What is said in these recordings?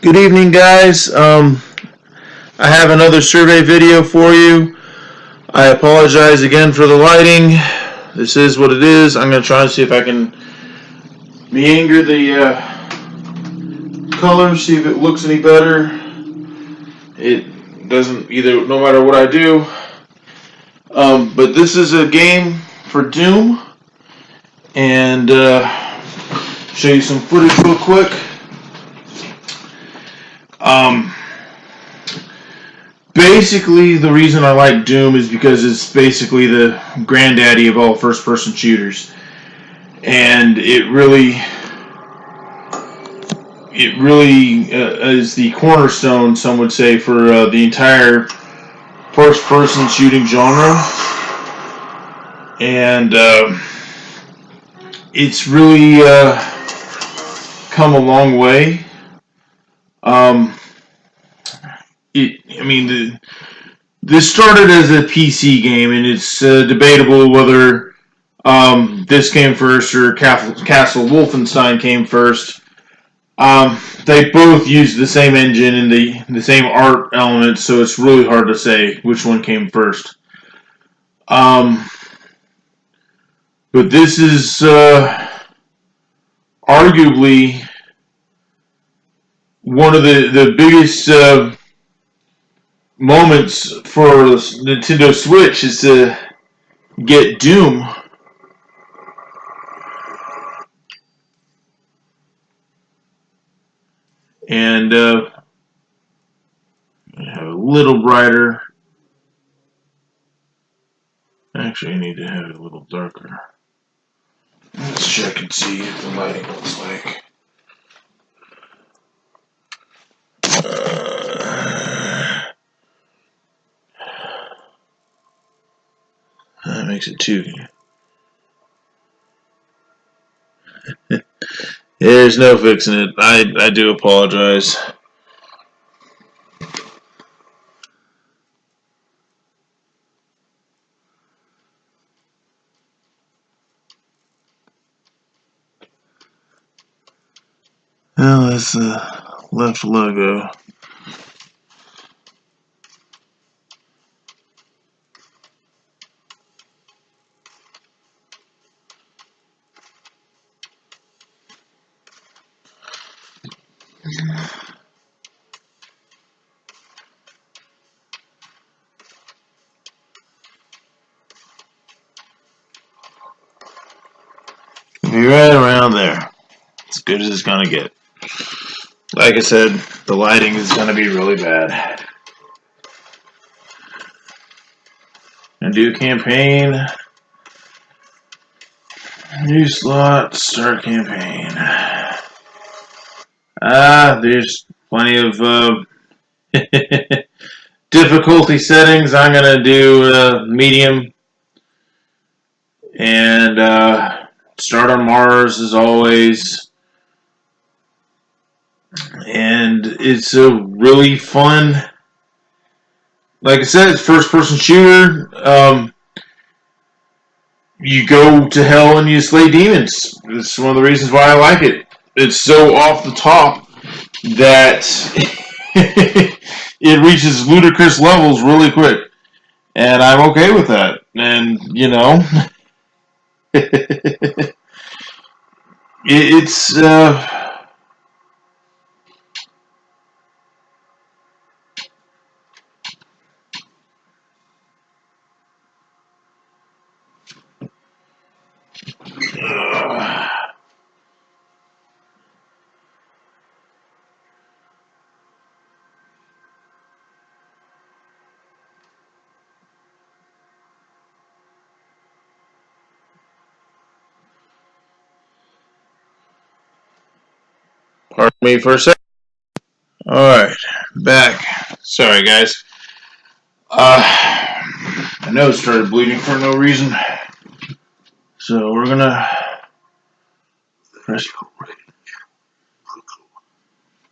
Good evening, guys. I have another survey video for you. I apologize again for the lighting. This is what it is. I'm going to try and see if I can meander the color, see if it looks any better. It doesn't either, no matter what I do. But this is a game for Doom. And show you some footage real quick. Basically, the reason I like Doom is because it's basically the granddaddy of all first-person shooters, and it really is the cornerstone, some would say, for the entire first-person shooting genre, and it's really come a long way. This started as a PC game, and it's debatable whether this came first or Castle Wolfenstein came first. They both used the same engine and the same art elements, so it's really hard to say which one came first. But this is arguably one of the biggest moments for Nintendo Switch is to get Doom. And have a little brighter. Actually, I need to have it a little darker. Let's check and see if the lighting looks like. That makes it too. There's no fixing it. I do apologize. Well, that's the left logo. Be right around there. As good as it's gonna get. Like I said, the lighting is gonna be really bad. Gonna do campaign. New slot, start campaign. There's plenty of difficulty settings. I'm gonna do medium. And start on Mars as always. And it's a really fun, like I said, it's first-person shooter. You go to hell and you slay demons. It's one of the reasons why I like it. It's so off the top that it reaches ludicrous levels really quick. And I'm okay with that. And, you know, it's pardon me for a second. Alright, back. Sorry, guys. My nose started bleeding for no reason. So we're gonna press.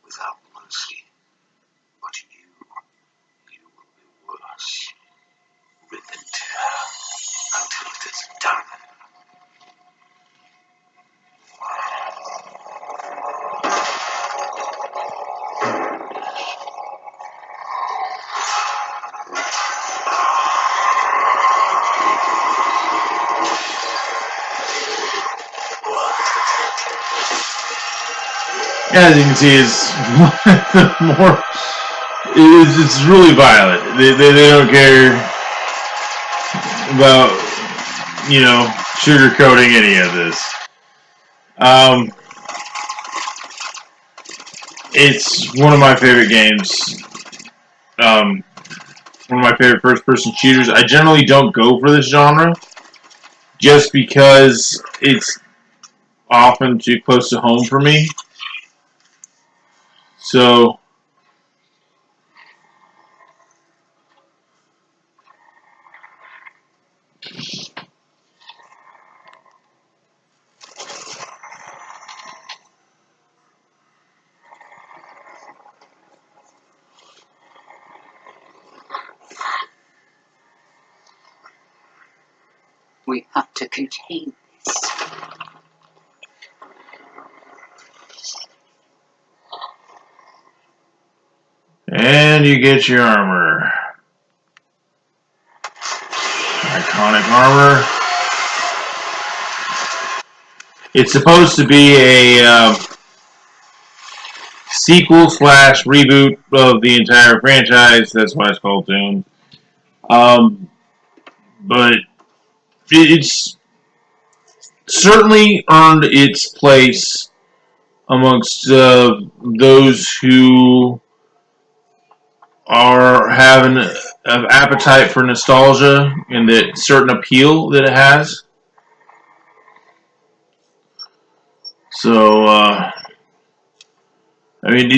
Without mercy, but you will be worse. Rip it until it is done. As you can see, it's more. It's really violent. They don't care about, you know, sugarcoating any of this. It's one of my favorite games. One of my favorite first-person shooters. I generally don't go for this genre just because it's often too close to home for me. So we have to contain this. And you get your armor. Iconic armor. It's supposed to be a sequel / reboot of the entire franchise. That's why it's called Doom. But it's certainly earned its place amongst those who are having an appetite for nostalgia and that certain appeal that it has. So, I mean,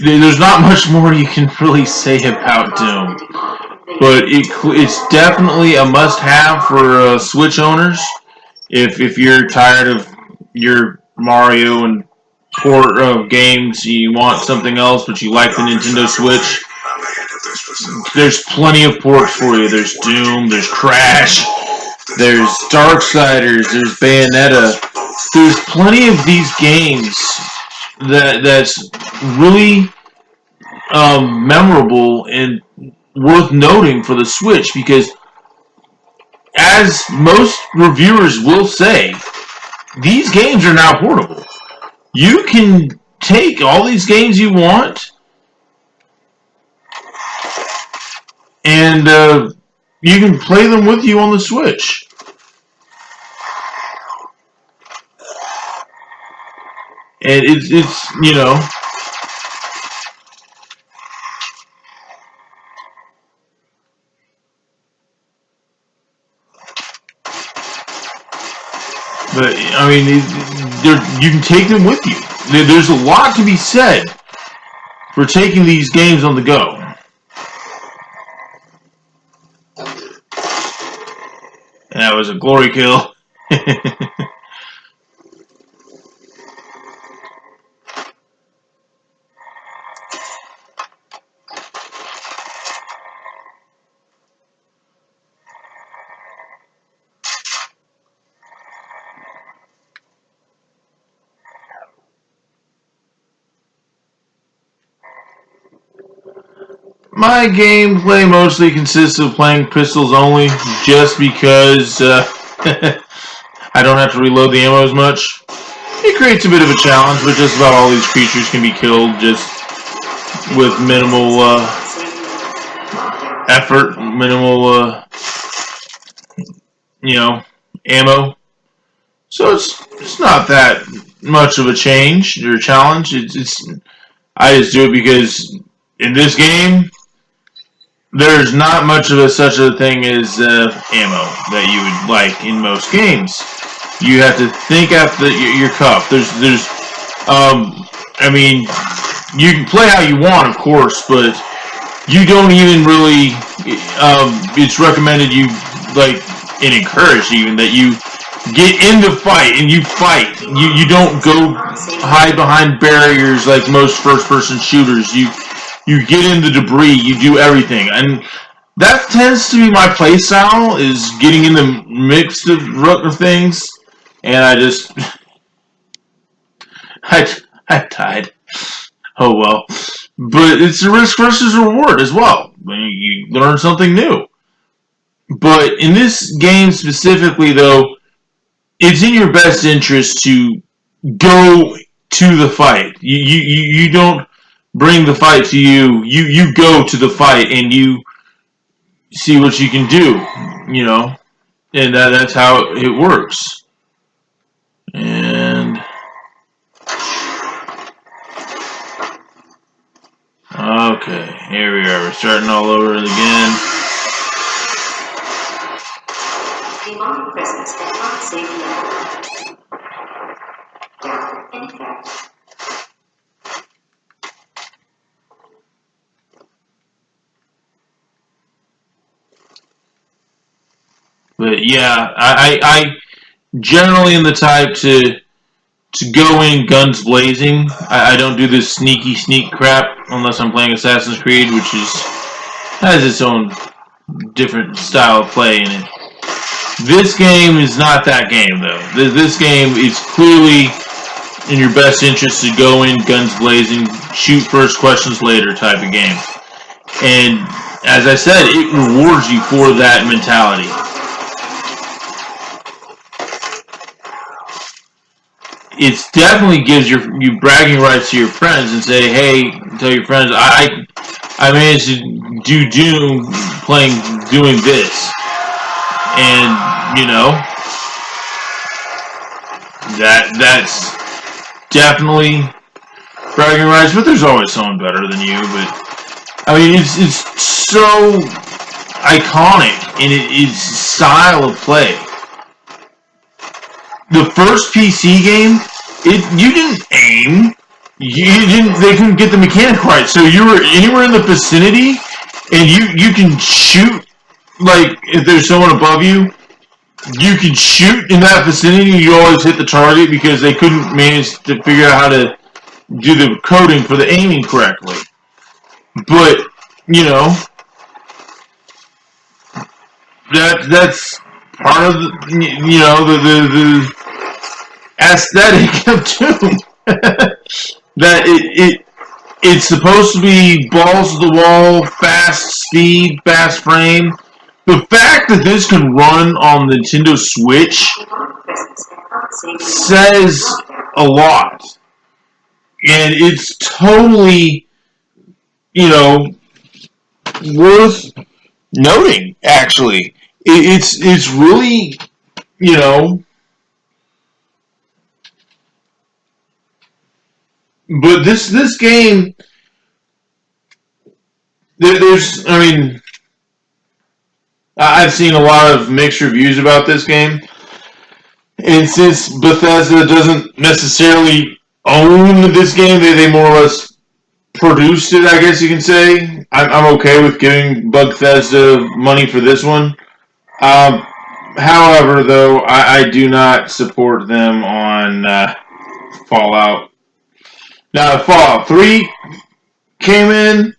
there's not much more you can really say about Doom, but it's definitely a must-have for Switch owners. If you're tired of your Mario and port of games, you want something else, but you like the Nintendo Switch, there's plenty of ports for you. There's Doom, there's Crash, there's Darksiders, there's Bayonetta. There's plenty of these games that's really memorable and worth noting for the Switch, because as most reviewers will say, these games are now portable. You can take all these games you want and you can play them with you on the Switch. And it's you know, but I mean, you can take them with you. There's a lot to be said for taking these games on the go. And that was a glory kill. My gameplay mostly consists of playing pistols only, just because I don't have to reload the ammo as much. It creates a bit of a challenge, but just about all these creatures can be killed just with minimal effort, minimal ammo. So it's not that much of a change or a challenge. I just do it because in this game, there's not much of such a thing as ammo that you would like in most games. You have to think out your cup. I mean, you can play how you want, of course, but you don't even really. It's recommended you and encouraged even that you get in the fight and you fight. You don't go hide behind barriers like most first-person shooters. You get in the debris, you do everything. And that tends to be my playstyle, is getting in the mix of things. And I just... I died. Oh well. But it's a risk versus reward as well. You learn something new. But in this game specifically, though, it's in your best interest to go to the fight. You don't bring the fight to you. You go to the fight and you see what you can do. You know, and that's how it works. And okay, here we are. We're starting all over again. Demonic presence at unsafe level. Down in effect. But yeah, I generally am the type to go in guns blazing. I don't do this sneak crap unless I'm playing Assassin's Creed, which has its own different style of play in it. This game is not that game, though. This game is clearly in your best interest to go in guns blazing, shoot first, questions later type of game. And as I said, it rewards you for that mentality. It definitely gives you bragging rights to your friends and say, hey, tell your friends, I managed to do Doom doing this. And, you know, that's definitely bragging rights, but there's always someone better than you. But, I mean, it's so iconic in its style of play. The first PC game, you didn't aim. They couldn't get the mechanic right. So you were anywhere in the vicinity, and you can shoot. Like if there's someone above you, you can shoot in that vicinity. You always hit the target because they couldn't manage to figure out how to do the coding for the aiming correctly. But you know, that's part of the the aesthetic of Doom. That it's supposed to be balls to the wall, fast speed, fast frame. The fact that this can run on Nintendo Switch says a lot. And it's totally, worth noting, actually. It's really, but this game, I've seen a lot of mixed reviews about this game, and since Bethesda doesn't necessarily own this game, they more or less produced it, I guess you can say. I'm okay with giving Bethesda money for this one. However, though, I do not support them on Fallout. Now, if Fallout 3 came in,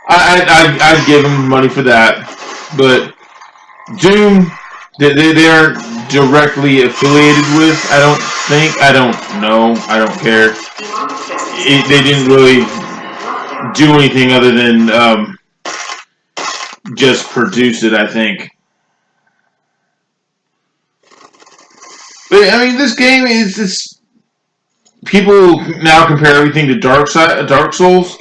I'd give them money for that. But Doom, they aren't directly affiliated with, I don't think. I don't know. I don't care. They didn't really do anything other than just produce it, I think. But, this game is people now compare everything to Dark Souls.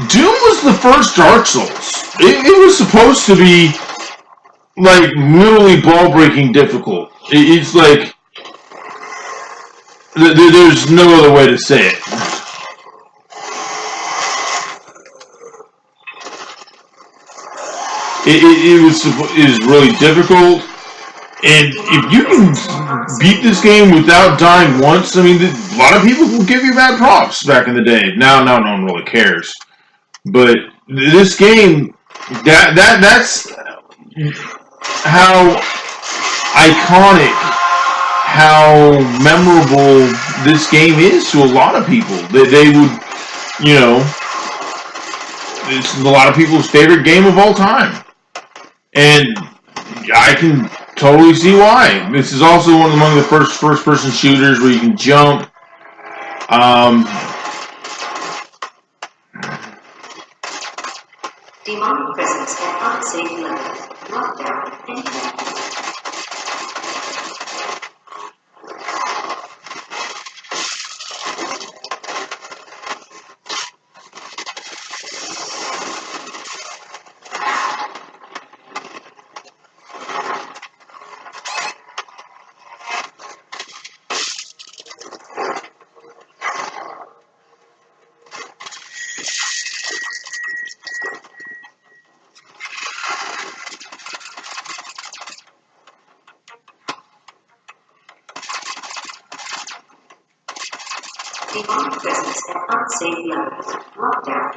Doom was the first Dark Souls. It was supposed to be like literally ball-breaking difficult. It's like there's no other way to say it. It was really difficult. And if you can beat this game without dying once, a lot of people will give you bad props back in the day. Now no one really cares. But this game, that's how iconic, how memorable this game is to a lot of people. They would, it's a lot of people's favorite game of all time. And I can totally see why. This is also one among the first-person shooters where you can jump. Demonic presence at unsafe level. Lockdown in effect. Demonic presence at unsafe levels. Lockdown.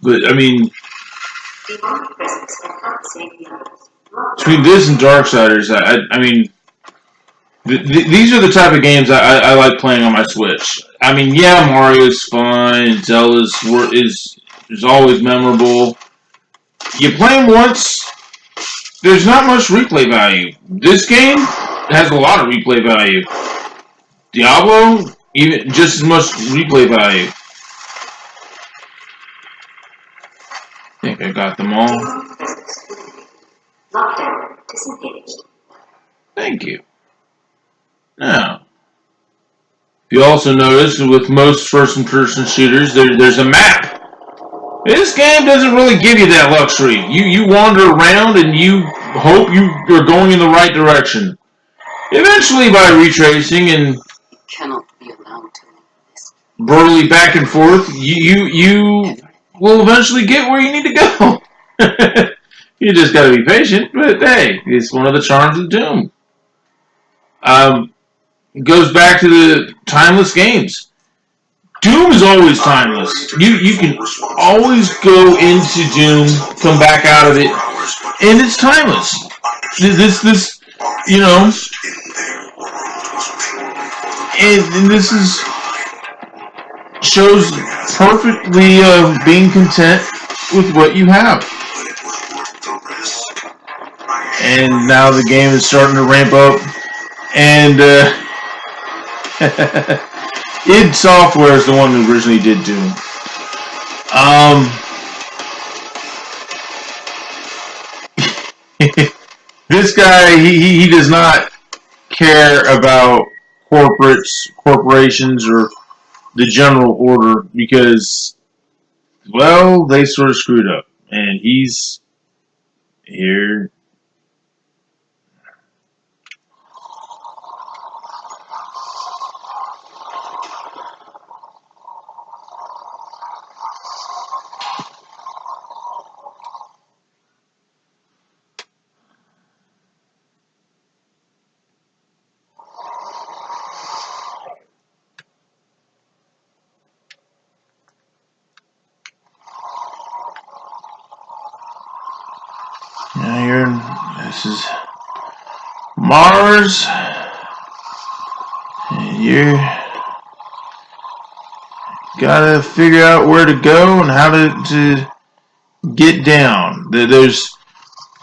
But I mean, Demonic presence at unsafe levels. between this and Darksiders, I mean, these are the type of games I like playing on my Switch. I mean, yeah, Mario's fun, Zelda's is always memorable. You play them once, there's not much replay value. This game has a lot of replay value. Diablo, even just as much replay value. I think I got them all. Demonic presence. Lockdown. Disengaged. Thank you. Now, you also notice with most first-person shooters, there's a map. This game doesn't really give you that luxury. You wander around and you hope you're going in the right direction. Eventually, by retracing and Cannot be allowed to live this. burly back and forth, you will eventually get where you need to go. You just gotta be patient, but hey, it's one of the charms of Doom. Goes back to the timeless games. Doom is always timeless. You can always go into Doom, come back out of it, and it's timeless. This you know, and this is shows perfectly being content with what you have. And now the game is starting to ramp up, and id Software is the one who originally did Doom. This guy, he does not care about corporations, or the general order, because, well, they sort of screwed up, and he's here. Now this is Mars, and you gotta figure out where to go and how to get down. There's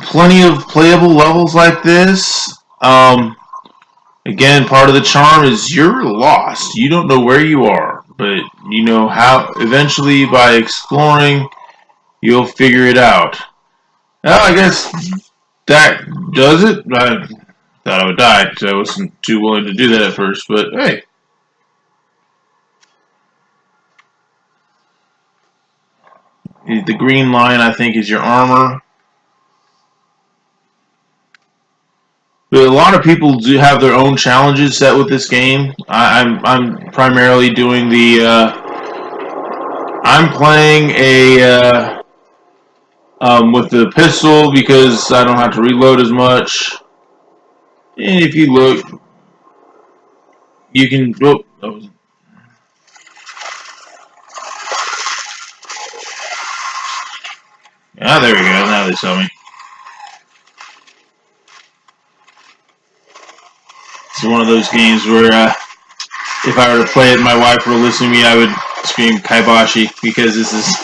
plenty of playable levels like this. Again, part of the charm is you're lost. You don't know where you are, but you know how. Eventually, by exploring, you'll figure it out. Well, I guess that does it. I thought I would die, because I wasn't too willing to do that at first, but hey. The green line, I think, is your armor. But a lot of people do have their own challenges set with this game. I'm primarily doing the... I'm playing a... with the pistol, because I don't have to reload as much. And if you look, you can... Oh, that was... Ah, there we go. Now they saw me. It's one of those games where if I were to play it and my wife were listening to me, I would scream Kaibashi, because this is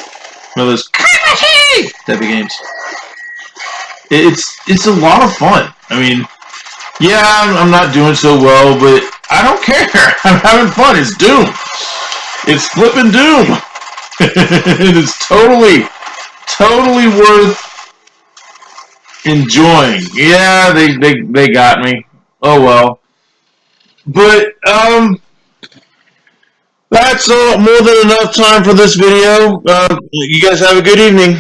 one of those Kaibashi type of games. It's a lot of fun. I mean, yeah, I'm not doing so well, but I don't care. I'm having fun. It's Doom. It's flipping Doom. It is totally worth enjoying. Yeah, they got me. Oh well. But, that's more than enough time for this video. You guys have a good evening.